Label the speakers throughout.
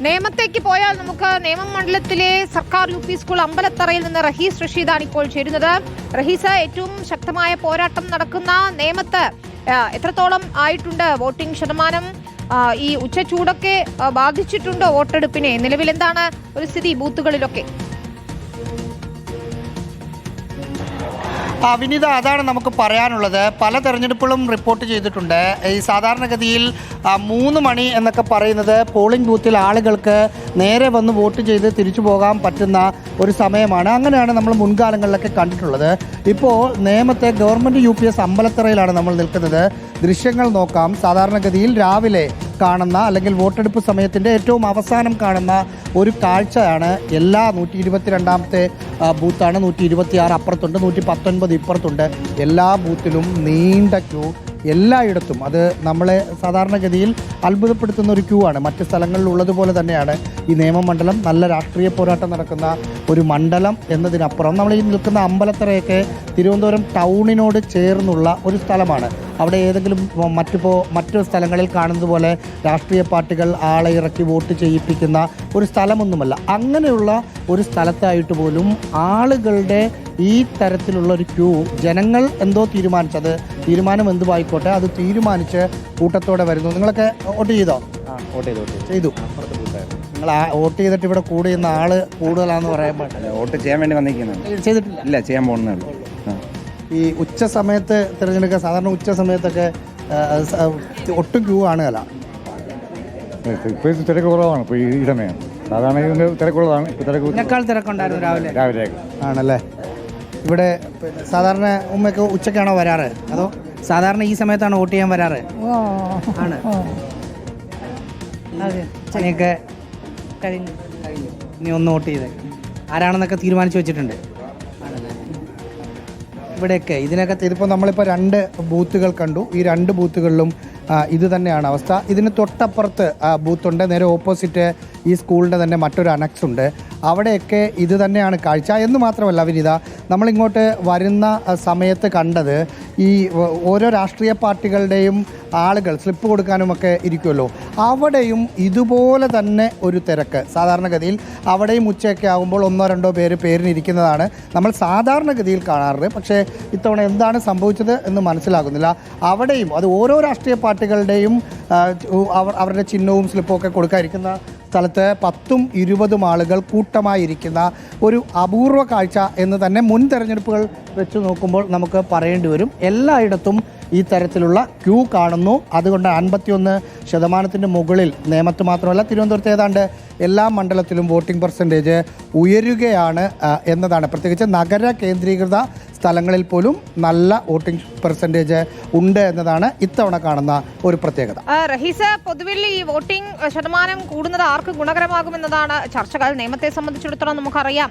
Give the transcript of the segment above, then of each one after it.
Speaker 1: നേമത്തേക്ക് പോയാൽ നമുക്ക് നേമം മണ്ഡലത്തിലെ സർക്കാർ യു പി സ്കൂൾ അമ്പലത്തറയിൽ നിന്ന് റഹീസ് റഷീദാണ് ഇപ്പോൾ ചേരുന്നത്. റഹീസ്, ഏറ്റവും ശക്തമായ പോരാട്ടം നടക്കുന്ന നേമത്ത് എത്രത്തോളം ആയിട്ടുണ്ട് വോട്ടിംഗ് ശതമാനം? ഈ ഉച്ചച്ചൂടൊക്കെ ബാധിച്ചിട്ടുണ്ടോ വോട്ടെടുപ്പിനെ? നിലവിൽ എന്താണ് ഒരു സ്ഥിതി ബൂത്തുകളിലൊക്കെ?
Speaker 2: വിനീത, അതാണ് നമുക്ക് പറയാനുള്ളത്. പല തെരഞ്ഞെടുപ്പുകളും റിപ്പോർട്ട് ചെയ്തിട്ടുണ്ട്. ഈ സാധാരണഗതിയിൽ 3 മണി എന്നൊക്കെ പറയുന്നത് പോളിംഗ് ബൂത്തിൽ ആളുകൾക്ക് നേരെ വന്ന് വോട്ട് ചെയ്ത് തിരിച്ചു പോകാൻ പറ്റുന്ന ഒരു സമയമാണ്. അങ്ങനെയാണ് നമ്മൾ മുൻകാലങ്ങളിലൊക്കെ കണ്ടിട്ടുള്ളത്. ഇപ്പോൾ നേമത്തെ ഗവൺമെൻറ് UPS അമ്പലത്തറയിലാണ് നമ്മൾ നിൽക്കുന്നത്. ദൃശ്യങ്ങൾ നോക്കാം. സാധാരണഗതിയിൽ രാവിലെ കാണുന്ന അല്ലെങ്കിൽ വോട്ടെടുപ്പ് സമയത്തിൻ്റെ ഏറ്റവും അവസാനം കാണുന്ന ഒരു കാഴ്ചയാണ്. എല്ലാ 122ാമത്തെ ബൂത്താണ്. 126 അപ്പുറത്തുണ്ട്, 119 ഇപ്പുറത്തുണ്ട്. എല്ലാ ബൂത്തിലും നീണ്ട ക്യൂ എല്ലായിടത്തും. അത് നമ്മളെ സാധാരണഗതിയിൽ അത്ഭുതപ്പെടുത്തുന്ന ഒരു ക്യൂ ആണ്. മറ്റ് സ്ഥലങ്ങളിൽ ഉള്ളതുപോലെ തന്നെയാണ് ഈ നിയമമണ്ഡലം. നല്ല രാഷ്ട്രീയ പോരാട്ടം നടക്കുന്ന ഒരു മണ്ഡലം എന്നതിനപ്പുറം നമ്മൾ ഈ നിൽക്കുന്ന അമ്പലത്തറയൊക്കെ തിരുവനന്തപുരം ടൗണിനോട് ചേർന്നുള്ള ഒരു സ്ഥലമാണ്. അവിടെ ഏതെങ്കിലും മറ്റു സ്ഥലങ്ങളിൽ കാണുന്നത് പോലെ രാഷ്ട്രീയ പാർട്ടികൾ ആളെ ഇറക്കി വോട്ട് ചെയ്യിപ്പിക്കുന്ന ഒരു സ്ഥലമൊന്നുമല്ല. അങ്ങനെയുള്ള ഒരു സ്ഥലത്തായിട്ട് പോലും ആളുകളുടെ ഈ തരത്തിലുള്ള ഒരു ക്യൂ, ജനങ്ങൾ എന്തോ തീരുമാനിച്ചത്, തീരുമാനം എന്തുമായിക്കോട്ടെ അത് തീരുമാനിച്ച് കൂട്ടത്തോടെ വരുന്നു. നിങ്ങളൊക്കെ വോട്ട് ചെയ്തോ? ചെയ്തു. നിങ്ങൾ വോട്ട് ചെയ്തിട്ട് ഇവിടെ കൂടുന്ന ആള് കൂടുതലാണെന്ന് പറയാൻ പാടില്ല.
Speaker 3: വോട്ട് ചെയ്യാൻ വേണ്ടി വന്നിരിക്കുന്നുണ്ട്.
Speaker 2: ചെയ്തിട്ടില്ല?
Speaker 3: ഇല്ല, ചെയ്യാൻ പോകുന്നേ ഉള്ളൂ.
Speaker 2: ഈ ഉച്ച സമയത്ത് തിരഞ്ഞെടുക്കുക, സാധാരണ ഉച്ച സമയത്തൊക്കെ ഒട്ടും ക്യൂ കാണുകയല്ല.
Speaker 4: ഇപ്പോൾ തിരക്ക് കുറവാണ്. ഇപ്പോൾ ഈ സമയം സാധാരണ തിരക്കുള്ളതാണ്.
Speaker 2: ഇതിനേക്കാൾ തിരക്കുണ്ടായിരുന്നു
Speaker 4: രാവിലെ
Speaker 2: ആണല്ലേ? ഇവിടെ സാധാരണ ഉമ്മയൊക്കെ ഉച്ചക്കാണോ വരാറ്, അതോ സാധാരണ ഈ സമയത്താണ് വോട്ട് ചെയ്യാൻ വരാറ്? ആണ്. പണിയൊക്കെ കഴിഞ്ഞു. ഇനി ഒന്ന് വോട്ട് ചെയ്തേ. ആരാണെന്നൊക്കെ തീരുമാനിച്ചു വെച്ചിട്ടുണ്ട്. ഇവിടെയൊക്കെ ഇതിപ്പോൾ നമ്മളിപ്പോൾ 2 ബൂത്തുകൾ കണ്ടു. ഈ 2 ബൂത്തുകളിലും ഇത് തന്നെയാണ് അവസ്ഥ. ഇതിന് തൊട്ടപ്പുറത്ത് ബൂത്തുണ്ട്. നേരെ ഓപ്പോസിറ്റ് ഈ സ്കൂളിൻ്റെ തന്നെ മറ്റൊരു അനക്സ് ഉണ്ട്. അവിടെയൊക്കെ ഇത് തന്നെയാണ് കാഴ്ച. എന്ന് മാത്രമല്ല വിനീത, നമ്മളിങ്ങോട്ട് വരുന്ന സമയത്ത് കണ്ടത് ഈ ഓരോ രാഷ്ട്രീയ പാർട്ടികളുടെയും ആളുകൾ സ്ലിപ്പ് കൊടുക്കാനുമൊക്കെ ഇരിക്കുമല്ലോ, അവിടെയും ഇതുപോലെ തന്നെ ഒരു തിരക്ക്. സാധാരണഗതിയിൽ അവിടെയും ഉച്ചയൊക്കെ ആകുമ്പോൾ 1-2 പേരിനിരിക്കുന്നതാണ് നമ്മൾ സാധാരണഗതിയിൽ കാണാറുള്ളത്. പക്ഷേ ഇത്തവണ എന്താണ് സംഭവിച്ചത് എന്ന് മനസ്സിലാകുന്നില്ല. അവിടെയും അത് ഓരോ രാഷ്ട്രീയ പാർട്ടികളുടെയും അവരുടെ ചിഹ്നവും സ്ലിപ്പും ഒക്കെ കൊടുക്കാതിരിക്കുന്ന സ്ഥലത്ത് 10-20 ആളുകൾ കൂട്ടമായിരിക്കുന്ന ഒരു അപൂർവ കാഴ്ച എന്ന് തന്നെ മുൻ തെരഞ്ഞെടുപ്പുകൾ വെച്ച് നോക്കുമ്പോൾ നമുക്ക് പറയേണ്ടി വരും. എല്ലായിടത്തും ഈ തരത്തിലുള്ള ക്യൂ കാണുന്നു. അതുകൊണ്ട് 51% മുകളിൽ നേമത്ത് മാത്രമല്ല തിരുവനന്തപുരത്ത് ഏതാണ്ട് എല്ലാ മണ്ഡലത്തിലും വോട്ടിംഗ് പെർസെൻറ്റേജ് ഉയരുകയാണ് എന്നതാണ്. പ്രത്യേകിച്ച് നഗര കേന്ദ്രീകൃത സ്ഥലങ്ങളിൽ പോലും നല്ല വോട്ടിംഗ് പെർസെൻറ്റേജ് ഉണ്ട് എന്നതാണ് ഇത്തവണ കാണുന്ന ഒരു പ്രത്യേകത.
Speaker 1: റഹീസ്, പൊതുവിൽ ഈ വോട്ടിംഗ് ശതമാനം കൂടുന്നത് ആർക്ക് ഗുണകരമാകുമെന്നതാണ് ചർച്ചകൾ. നിയമത്തെ സംബന്ധിച്ചിടത്തോളം നമുക്കറിയാം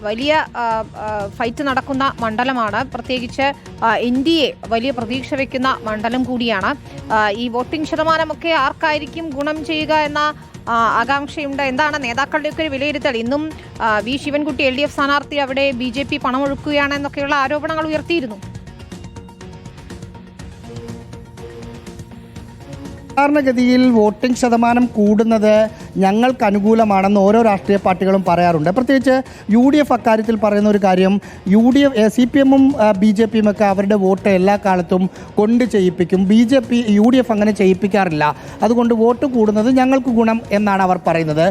Speaker 1: വലിയ ഫൈറ്റ് നടക്കുന്ന മണ്ഡലമാണ്. പ്രത്യേകിച്ച് NDA വലിയ പ്രതീക്ഷ വയ്ക്കുന്ന മണ്ഡലം കൂടിയാണ്. ഈ വോട്ടിംഗ് ശതമാനമൊക്കെ ആർക്കായിരിക്കും ഗുണം ചെയ്യുക എന്ന ആകാംക്ഷയുണ്ട്. എന്താണ് നേതാക്കളുടെയൊക്കെ ഒരു വിലയിരുത്തൽ? ഇന്നും വി ശിവൻകുട്ടി LDF സ്ഥാനാർത്ഥി അവിടെ BJP പണമൊഴുക്കുകയാണെന്നൊക്കെയുള്ള ആരോപണങ്ങൾ ഉയർത്തിയിരുന്നു.
Speaker 2: സാധാരണഗതിയിൽ വോട്ടിംഗ് ശതമാനം കൂടുന്നത് ഞങ്ങൾക്ക് അനുകൂലമാണെന്ന് ഓരോ രാഷ്ട്രീയ പാർട്ടികളും പറയാറുണ്ട്. പ്രത്യേകിച്ച് UDF അക്കാര്യത്തിൽ പറയുന്ന ഒരു കാര്യം, CPM-ഉം BJP-യും ഒക്കെ അവരുടെ വോട്ട് എല്ലാ കാലത്തും കൊണ്ട് ചെയ്യിപ്പിക്കും. UDF അങ്ങനെ ചെയ്യിപ്പിക്കാറില്ല. അതുകൊണ്ട് വോട്ട് കൂടുന്നത് ഞങ്ങൾക്ക് ഗുണം എന്നാണ് അവർ പറയുന്നത്.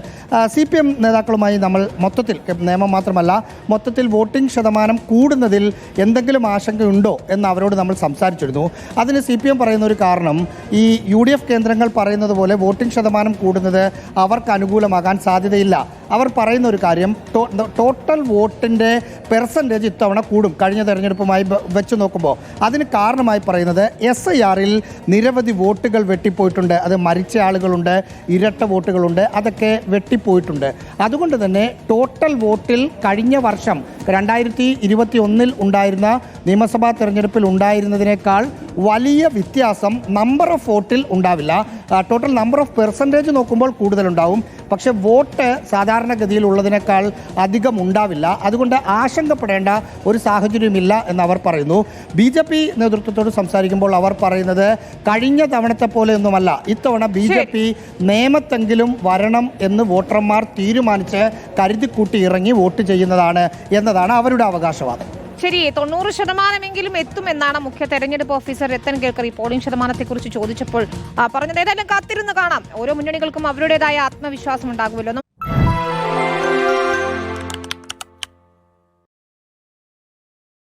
Speaker 2: CPM നേതാക്കളുമായി നമ്മൾ മൊത്തത്തിൽ, നിയമം മാത്രമല്ല മൊത്തത്തിൽ വോട്ടിംഗ് ശതമാനം കൂടുന്നതിൽ എന്തെങ്കിലും ആശങ്കയുണ്ടോ എന്ന് അവരോട് നമ്മൾ സംസാരിച്ചിരുന്നു. അതിന് CPM പറയുന്ന ഒരു കാരണം, ഈ UDF കേന്ദ്രങ്ങൾ പറയുന്നത് പോലെ വോട്ടിംഗ് ശതമാനം കൂടുന്നത് അവർക്ക് അനുകൂലമാകാൻ സാധ്യതയില്ല. അവർ പറയുന്ന ഒരു കാര്യം, ടോട്ടൽ വോട്ടിൻ്റെ പെർസെൻറ്റേജ് ഇത്തവണ കൂടും കഴിഞ്ഞ തെരഞ്ഞെടുപ്പുമായി വെച്ച് നോക്കുമ്പോൾ. അതിന് കാരണമായി പറയുന്നത് SIR-ൽ നിരവധി വോട്ടുകൾ വെട്ടിപ്പോയിട്ടുണ്ട്. അത് മരിച്ച ആളുകളുണ്ട്, ഇരട്ട വോട്ടുകളുണ്ട്, അതൊക്കെ വെട്ടിപ്പോയിട്ടുണ്ട്. അതുകൊണ്ട് തന്നെ ടോട്ടൽ വോട്ടിൽ കഴിഞ്ഞ വർഷം 2021 ഉണ്ടായിരുന്ന നിയമസഭാ തെരഞ്ഞെടുപ്പിൽ ഉണ്ടായിരുന്നതിനേക്കാൾ വലിയ വ്യത്യാസം നമ്പർ ഓഫ് വോട്ടിൽ ഉണ്ടാവില്ല. ടോട്ടൽ നമ്പർ ഓഫ് പെർസെൻറ്റേജ് നോക്കുമ്പോൾ കൂടുതലുണ്ടാവും. പക്ഷെ വോട്ട് സാധാരണഗതിയിൽ ഉള്ളതിനേക്കാൾ അധികം ഉണ്ടാവില്ല. അതുകൊണ്ട് ആശങ്കപ്പെടേണ്ട ഒരു സാഹചര്യമില്ല എന്ന് അവർ പറയുന്നു. BJP നേതൃത്വത്തോട് സംസാരിക്കുമ്പോൾ അവർ പറയുന്നത് കഴിഞ്ഞ തവണത്തെ പോലെയൊന്നുമല്ല, ഇത്തവണ BJP നിയമത്തെങ്കിലും വരണം എന്ന് വോട്ടർമാർ തീരുമാനിച്ച് കരുതിക്കൂട്ടി ഇറങ്ങി വോട്ട് ചെയ്യുന്നതാണ് എന്നതാണ് അവരുടെ അവകാശവാദം.
Speaker 1: ശരി, 90% എത്തുമെന്നാണ് മുഖ്യ തെരഞ്ഞെടുപ്പ് ഓഫീസർ രത്തൻ കേൽക്കർ പോളിംഗ് ശതമാനത്തെക്കുറിച്ച് ചോദിച്ചപ്പോൾ പറഞ്ഞത്. ഏതായാലും കാത്തിരുന്ന് കാണാം. ഓരോ മുന്നണികൾക്കും അവരുടേതായ ആത്മവിശ്വാസം ഉണ്ടാകുമല്ലോ.